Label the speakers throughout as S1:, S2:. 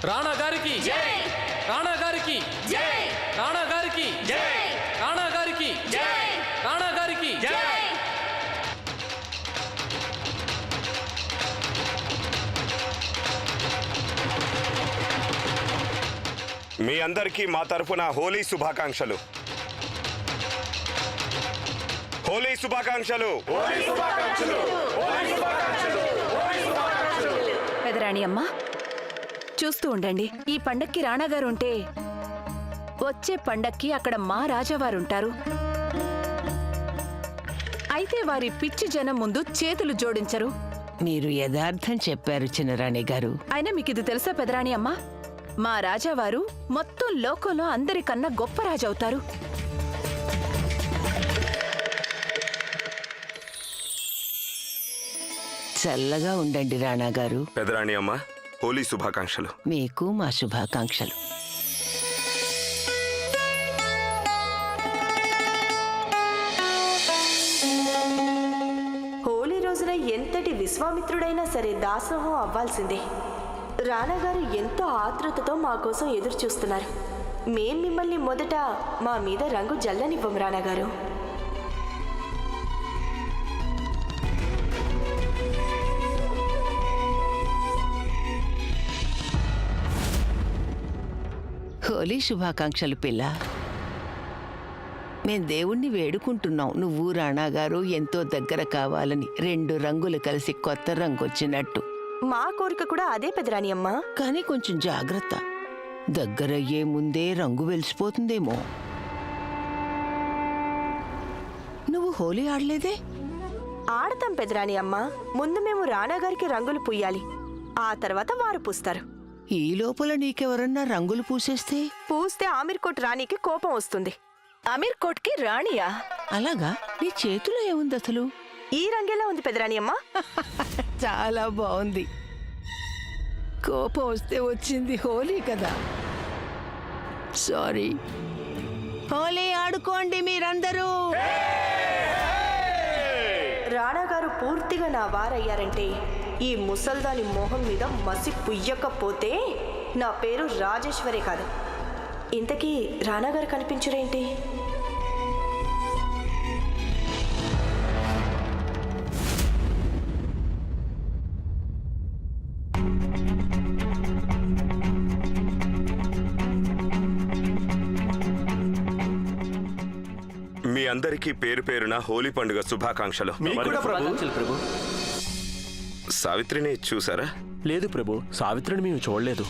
S1: రాణా గారికి జై, రాణా గారికి జై, రాణా గారికి జై, రాణా గారికి జై, రాణా గారికి జై.
S2: మీ అందరికీ మా తరఫున హోలీ శుభాకాంక్షలు. హోలీ శుభాకాంక్షలు.
S3: పెదరాణి అమ్మ, చూస్తూ ఉండండి. ఈ పండక్కి రాణాగారు ఉంటే వచ్చే పండక్కి అక్కడ మా రాజావారుంటారు. అయితే వారి పిచ్చి జనం ముందు చేతులు జోడించరు.
S4: మీరు యథార్థం చెప్పారు చిన్నరాణి గారు.
S3: అయినా మీకు ఇది తెలుసా పెదరాణి అమ్మ? మా రాజావారు మొత్తం లోకంలో అందరికన్నా గొప్ప రాజవుతారు.
S4: చల్లగా ఉండండి రాణా గారు.
S2: పెదరాణి అమ్మ, హోలీ శుభాకాంక్షలు.
S4: మీకు మా శుభాకాంక్షలు.
S5: హోలీ రోజున ఎంతటి విశ్వామిత్రుడైనా సరే దాసోహం అవ్వాల్సిందే. రాణాగారు ఎంతో ఆతృతతో మా కోసం ఎదురు చూస్తున్నారు. మేం మిమ్మల్ని మొదట మా మీద రంగు జల్లనివ్వం రాణాగారు.
S4: హోలీ శుభాకాంక్షలు పిల్ల. మేం దేవుణ్ణి వేడుకుంటున్నాం, నువ్వు రాణా గారు ఎంతో దగ్గర కావాలని. 2 రంగులు కలిసి కొత్త రంగు వచ్చినట్టు.
S5: మా కోరిక కూడా అదే పెదరాని అమ్మా.
S4: కానీ కొంచెం జాగ్రత్త, దగ్గరయ్యే ముందే రంగు వెలిసిపోతుందేమో. నువ్వు హోలీ ఆడలేదే?
S5: ఆడతాం పెదరాని అమ్మా. ముందు మేము రాణాగారికి రంగులు పూయాలి, ఆ తర్వాత వారు పూస్తారు.
S4: ఈ లోపల నీకెవరన్నా రంగులు పూసేస్తే?
S5: పూస్తే ఆమీర్కోట్ రాణికి కోపం వస్తుంది.
S3: అమీర్కోట్కి రాణియా?
S4: అలాగా? నీ చేతిలో ఏముంది అసలు?
S5: ఈ రంగేలా ఉంది పెదరాని అమ్మా.
S4: చాలా బాగుంది. కోపం వస్తే వచ్చింది హోలీ కదా. సారీ. హోలీ ఆడుకోండి మీరందరూ.
S5: రాణాగారు పూర్తిగా నా వారయ్యారంటే ఈ ముసల్దాని మొహం మీద మసి పుయ్యకపోతే నా పేరు రాజేశ్వరే కాదు. ఇంతకీ రాణాగారు కనిపించరేంటి?
S2: మీ అందరికీ పేరు పేరున హోలీ పండుగ శుభాకాంక్షలు.
S6: ప్రభు.
S2: సావిత్రిని చూసారా?
S6: లేదు ప్రభు, సావిత్రిని మేము చూడలేదు.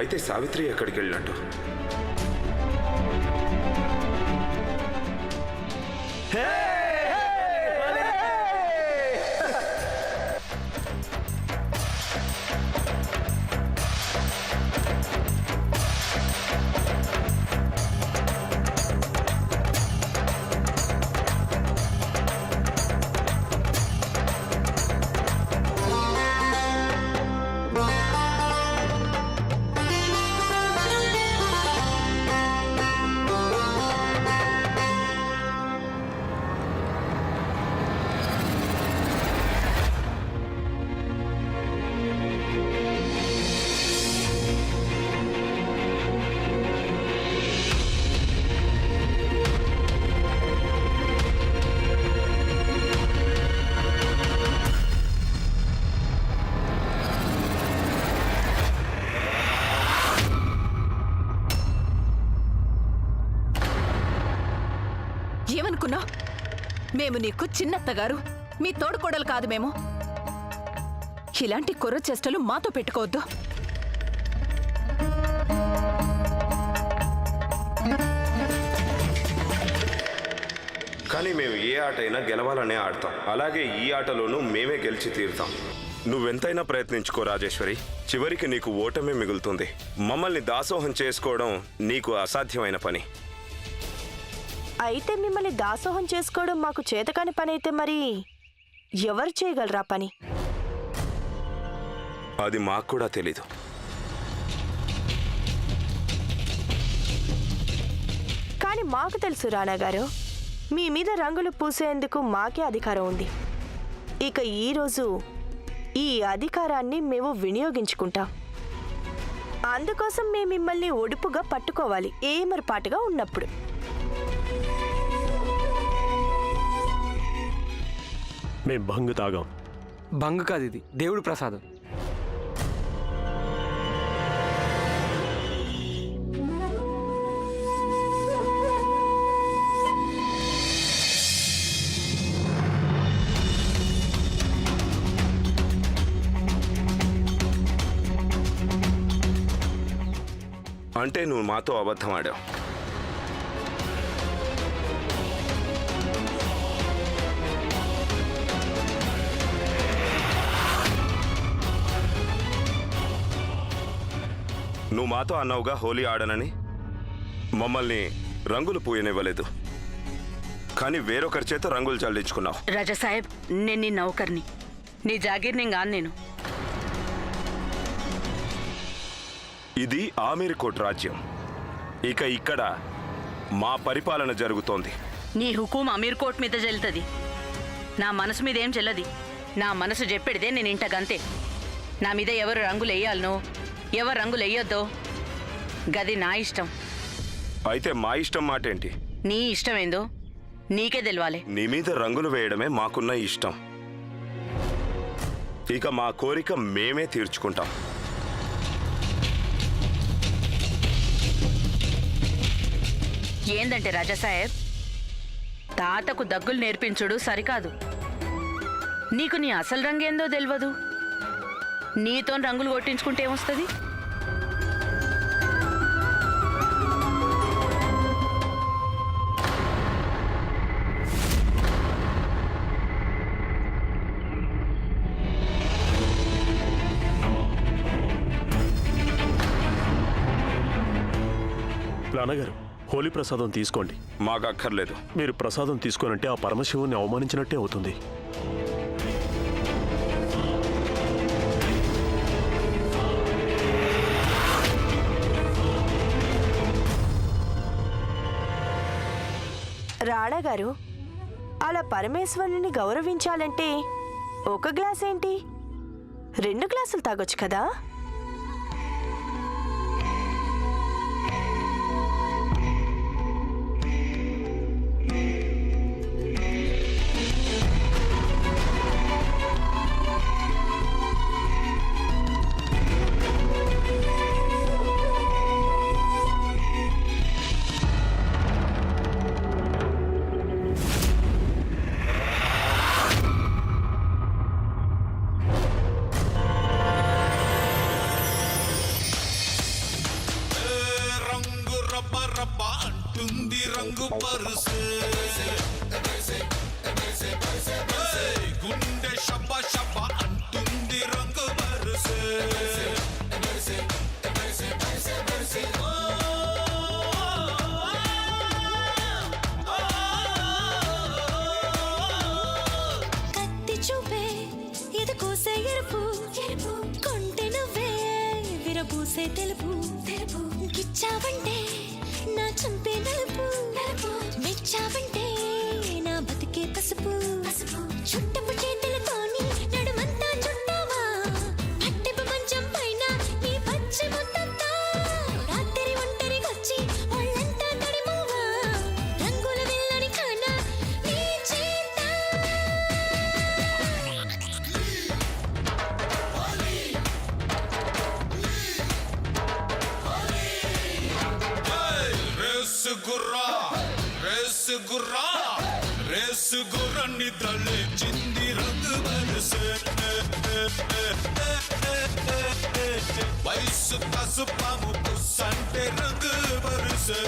S2: అయితే సావిత్రి ఎక్కడికి వెళ్ళినట్టు?
S3: ఏమనుకున్నావు? మేము నీకు చిన్నత్తగారు, మీ తోడుకోడలు కాదు మేము. ఇలాంటి కుర్ర చేష్టలు మాతో పెట్టుకోవద్దు.
S2: కానీ మేము ఏ ఆట అయినా గెలవాలనే ఆడతాం. అలాగే ఈ ఆటలోనూ మేమే గెలిచి తీరుతాం. నువ్వెంతైనా ప్రయత్నించుకో రాజేశ్వరి, చివరికి నీకు ఓటమే మిగులుతుంది. మమ్మల్ని దాసోహం చేసుకోవడం నీకు అసాధ్యమైన పని.
S5: అయితే మిమ్మల్ని దాసోహం చేసుకోవడం మాకు చేతకాని పని అయితే మరి ఎవరు చేయగలరా పని?
S2: అది మాకు కూడా తెలీదు.
S5: కానీ మాకు తెలుసు రాణాగారు, మీ మీద రంగులు పూసేందుకు మాకే అధికారం ఉంది. ఇక ఈరోజు ఈ అధికారాన్ని మేము వినియోగించుకుంటాం. అందుకోసం మేము మిమ్మల్ని ఒడుపుగా పట్టుకోవాలి ఏమరపాటుగా ఉన్నప్పుడు.
S6: మేం భంగు తాగాం.
S1: భంగు కాదు, ఇది దేవుడు ప్రసాదం.
S2: అంటే నువ్వు మాతో అబద్ధం ఆడావు. నువ్వు మాతో అన్నావుగా హోలీ ఆడనని. మమ్మల్ని రంగులు పూయనివ్వలేదు, కానీ వేరొకరి చేత రంగులు చల్లించుకున్నావు.
S7: రాజా సాహెబ్, నేను నీ నౌకర్ని, నీ జాగీర్ నేను.
S2: ఇది ఆమీర్కోట్ రాజ్యం. ఇక ఇక్కడ మా పరిపాలన జరుగుతోంది.
S7: నీ హుకుం అమీర్ కోట్ మీద చెల్లుతుంది, నా మనసు మీద ఏం చెల్లది. నా మనసు చెప్పేదే నేను ఇంటగంతే. నా మీద ఎవరు రంగులు వేయాలనో ఎవరు రంగులు వేయొద్దో గది నా ఇష్టం.
S2: అయితే మా ఇష్టం మాట ఏంటి?
S7: నీ ఇష్టం ఏందో నీకే తెలవాలి.
S2: నీ మీద రంగులు వేయడమే మాకున్న ఇష్టం. ఇక మా కోరిక మేమే తీర్చుకుంటాం.
S7: ఏందంటే రాజా సాహెబ్, తాతకు దగ్గులు నేర్పించుడు సరికాదు. నీకు నీ అసలు రంగేందో తెలియదు, నీతో రంగులు కొట్టించుకుంటే ఏమొస్తుంది?
S6: నాన్నగారు, హోలీ ప్రసాదం తీసుకోండి.
S2: మాకు అక్కర్లేదు.
S6: మీరు ప్రసాదం తీసుకోనంటే ఆ పరమశివుని అవమానించినట్టే అవుతుంది.
S5: రాణా గారు, అలా పరమేశ్వరుని గౌరవించాలంటే ఒక గ్లాస్ ఏంటి 2 గ్లాసులు తాగొచ్చు కదా.
S8: రంగు పరుసే గుండె షబ్బ షబ్బ అంటుంది రంగు పరుసే
S9: కత్తి చూపే ఇది కోసే ఎరుపు కొంటె నువ్వే విరబూసే తెలుపు గిచ్చావంటే నా చంపే నలుపు మెచ్చావంటే నా బతికే పసుపు చుట్టపు చేతులతోని నడుమంతా చుట్టావా అట్టెపు మంచం పైన నీ పచ్చి ముద్దంతా రాత్రి ఒంటరికొచ్చి ఒళ్ళంతా తడిమోవా రంగుల వెళ్ళని ఖానా నీ చేత రేసు గుర్రాన్ని తలెచ్చింది రంగు వరుసే వయసు పసుపాము పుస్సంటే రంగు వరుసే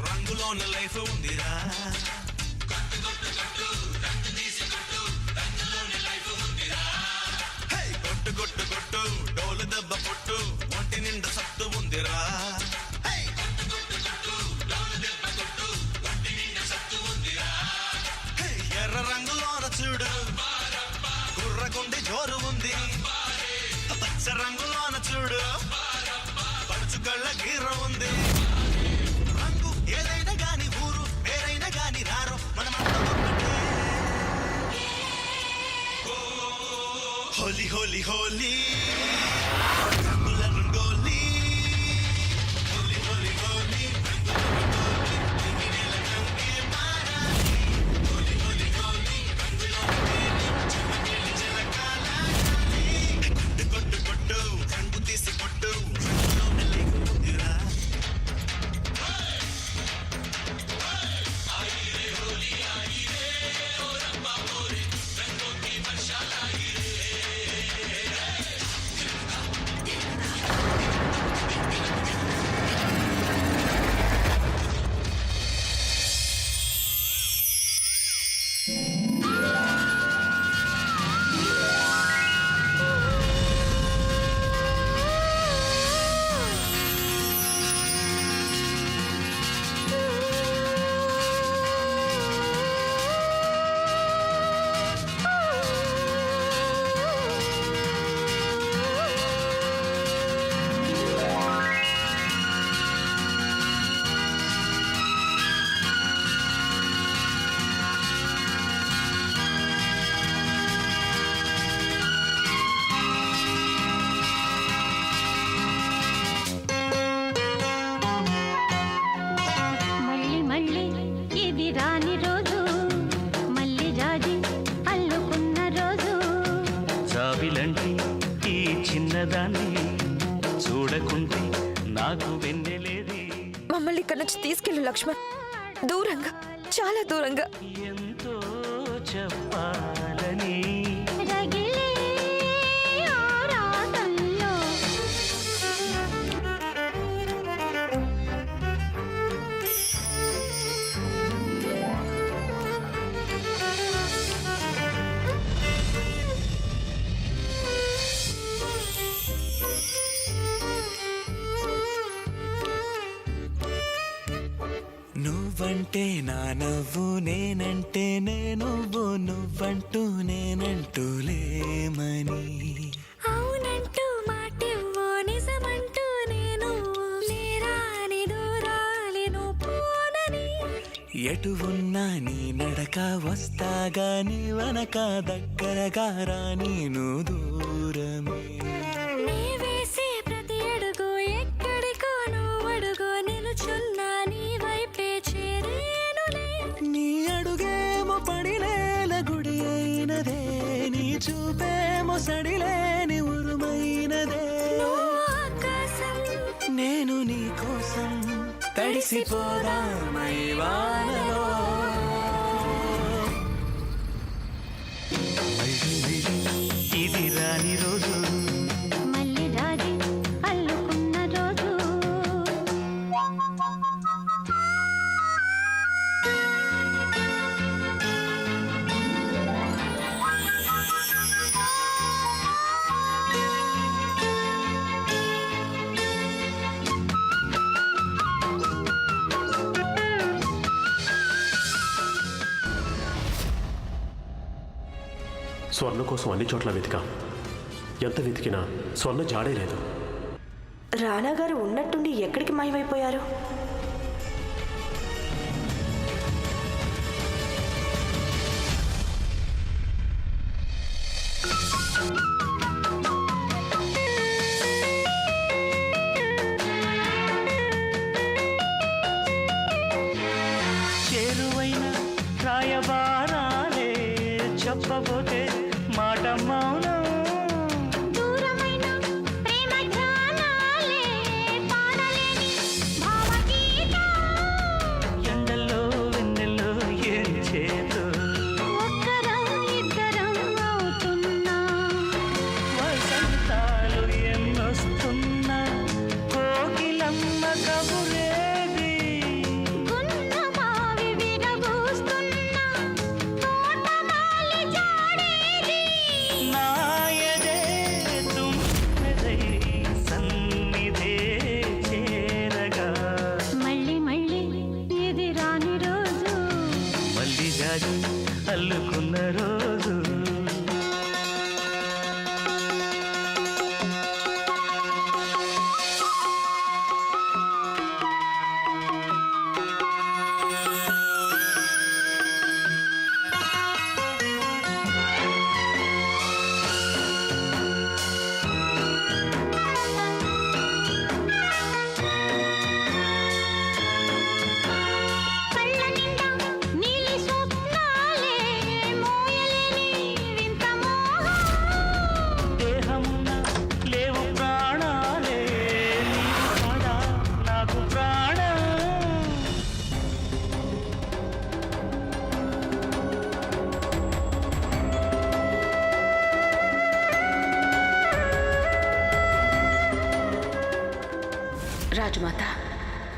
S9: రంగులోన లైఫ్ ఉందిరా కొట్టు కొట్టు కొట్టు డోలు దెబ్బ కొట్టు ఒంటి నిండా సత్తు ఉందిరా కొట్టు కొట్టు కొట్టు డోలు దెబ్బ కొట్టు ఒంటి నిండా సత్తు కళ్ళ గీర ఉంది రంగు ఏదైనా గాని ఊరు వేరైనా గాని రారు మనమంతా ఒక్కటే. హోలీ హోలీ హోలీ రంగుల రంగోలీ హోలీ హోలీ హోలీ కొట్టు కొట్టు రంగు తీసి కొట్టు
S10: మళ్ళీ మళ్ళీ ఇది రాని రోజు మళ్ళీ జాజి అల్లుకున్న రోజు
S11: జాబిలంటి ఈ చిన్నదాన్ని చూడకుంటే నాకు వెన్నెలేది.
S5: మమ్మల్ని ఇక్కడి నుంచి తీసుకెళ్ళు లక్ష్మణ్, దూరంగా, చాలా దూరంగా.
S11: ఎంతో చెప్పాలని
S10: రగిలే ఆరాటంలో
S11: నువ్వంటే నా నవ్వు నేనంటే నువ్వు నువ్వంటూ నేనంటూ లేమని
S10: అవునంటూ మాటివ్వు నిజమంటూ నేను లేరాని దూరాలేను పోనని
S11: ఎటు ఉన్నా నీ నడక వస్తాగా నీ వనక దగ్గరగా రాని నువ్వు దూరమే.
S10: నీ వేసే ప్రతి అడుగు ఎక్కడికో నువ్వు అడుగు నిలుచున్నా నీ వైపే చేరేనులే.
S11: నీ అడుగేమో పడినేల గుడి అయినదే నీ చూపేమో సడిలేని ఉరుమైనదే.
S10: ఆకాశం
S11: నేను నీ కోసం తడిసిపోదామై వానలో. మళ్ళీ మళ్ళీ ఇది రాని రోజు
S10: మళ్ళీ రాజి అల్లుకున్న రోజు
S6: స్వర్ణ కోసం అన్ని చోట్ల వెతికాం. ఎంత వెతికినా స్వర్ణ జాడే లేదు.
S5: రానా గారు ఉన్నట్టుండి ఎక్కడికి మాయమైపోయారు?
S11: చేరువైన రాయబారాలే చెప్పబోతే మాట మౌనం.
S10: దూరమైన ప్రేమ ధ్యానాలే పాడలేని భావగీతం.
S11: ఎండల్లో వెన్నెల్లో ఏం చేతో
S10: ఒక్కరం ఇద్దరం అవుతున్నా
S11: వసంతాలు ఎన్నొస్తున్నా కోకిలమ్మ కబురేది.
S10: గున్నమావి విరబూస్తున్నా తోటమాలి జాడేది.
S11: నాయదే తుమ్మెదై సన్నిధే చేరగా
S10: మళ్ళీ మళ్ళీ ఇది రాని రోజు
S11: మళ్ళీ జాజి అల్లుకున్న రోజు.
S7: రాజమాత,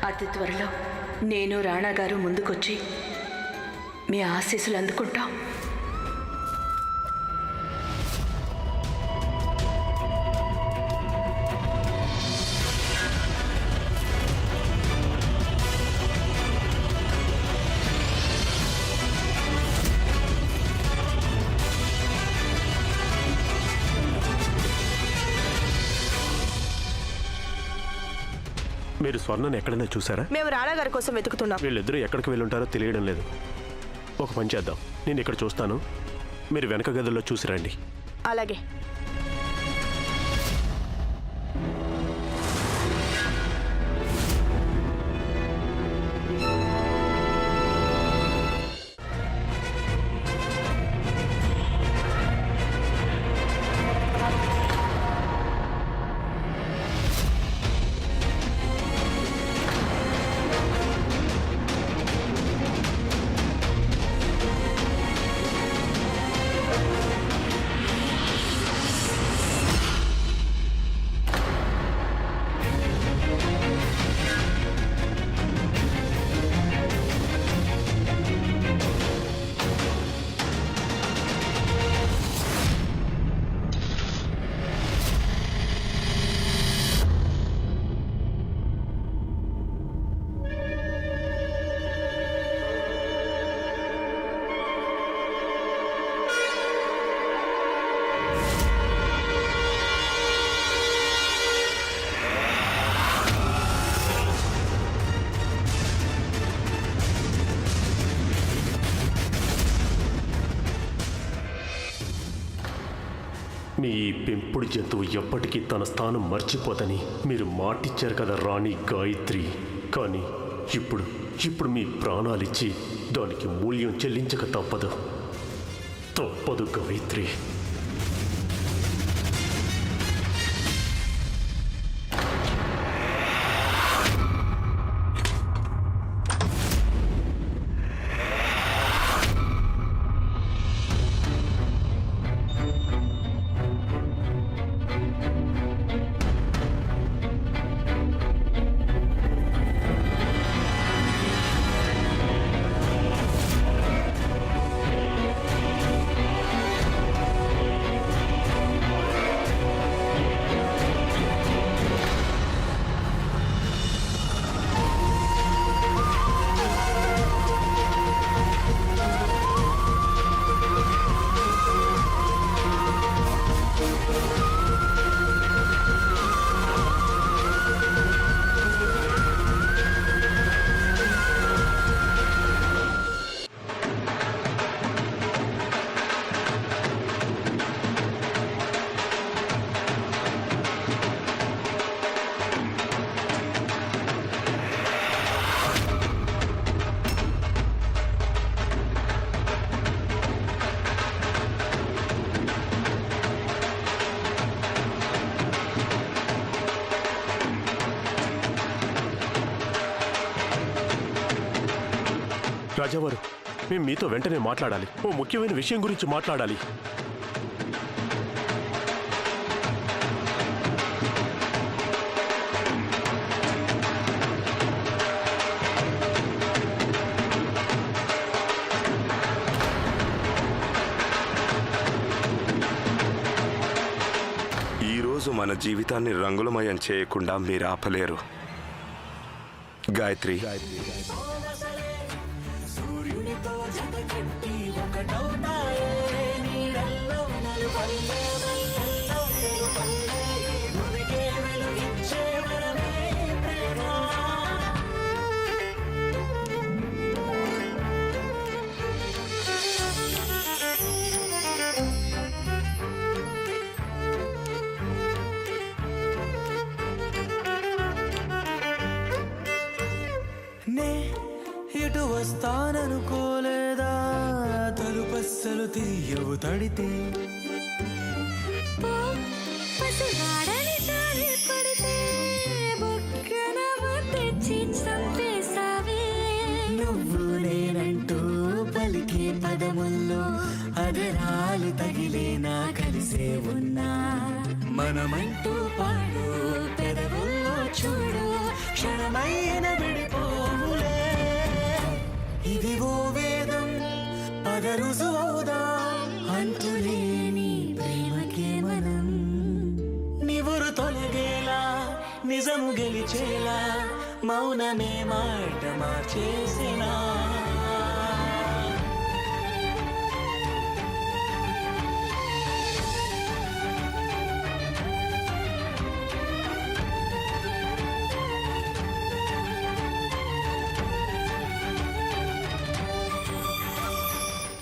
S7: అతి త్వరలో నేను రాణా గారు ముందుకొచ్చి మీ ఆశీస్సులు అందుకుంటాం.
S6: మీరు స్వర్ణని ఎక్కడైనా చూసారా?
S5: మేము రాణాగారి కోసం వెతుకుతున్నాం.
S6: వీళ్ళిద్దరూ ఎక్కడికి వెళ్ళుంటారో తెలియడం లేదు. ఒక పని చేద్దాం, నేను ఇక్కడ చూస్తాను, మీరు వెనక గదుల్లో చూసి రండి.
S5: అలాగే.
S6: మీ పెంపుడు జంతువు ఎప్పటికీ తన స్థానం మర్చిపోదని మీరు మాటిచ్చారు కదా రాణి గాయత్రి. కానీ ఇప్పుడు మీ ప్రాణాలిచ్చి దానికి మూల్యం చెల్లించక తప్పదు గాయత్రి. రాజావారు, మేము మీతో వెంటనే మాట్లాడాలి. ఓ ముఖ్యమైన విషయం గురించి మాట్లాడాలి.
S2: ఈరోజు మన జీవితాన్ని రంగులమయం చేయకుండా మీరు ఆపలేరు గాయత్రి.
S11: ఇటు వస్తాననుకోలేదా, తలుపస్సలు తీయవు తడితే నువ్వు నేనంటూ పలికే పదముల్లో అదరాలు తగిలేనా కలిసే ఉన్నా మనమంటూ పాడు పెదవుల్లో చూడు క్షణమైన విడిపోవులే. ఇది ఓ వేదం పద రుజువవుదా అంతులేని ప్రేమకే మనం. నివురు తొలగేలా నిజము గెలిచేలా మౌనమే మాట మార్చేసినా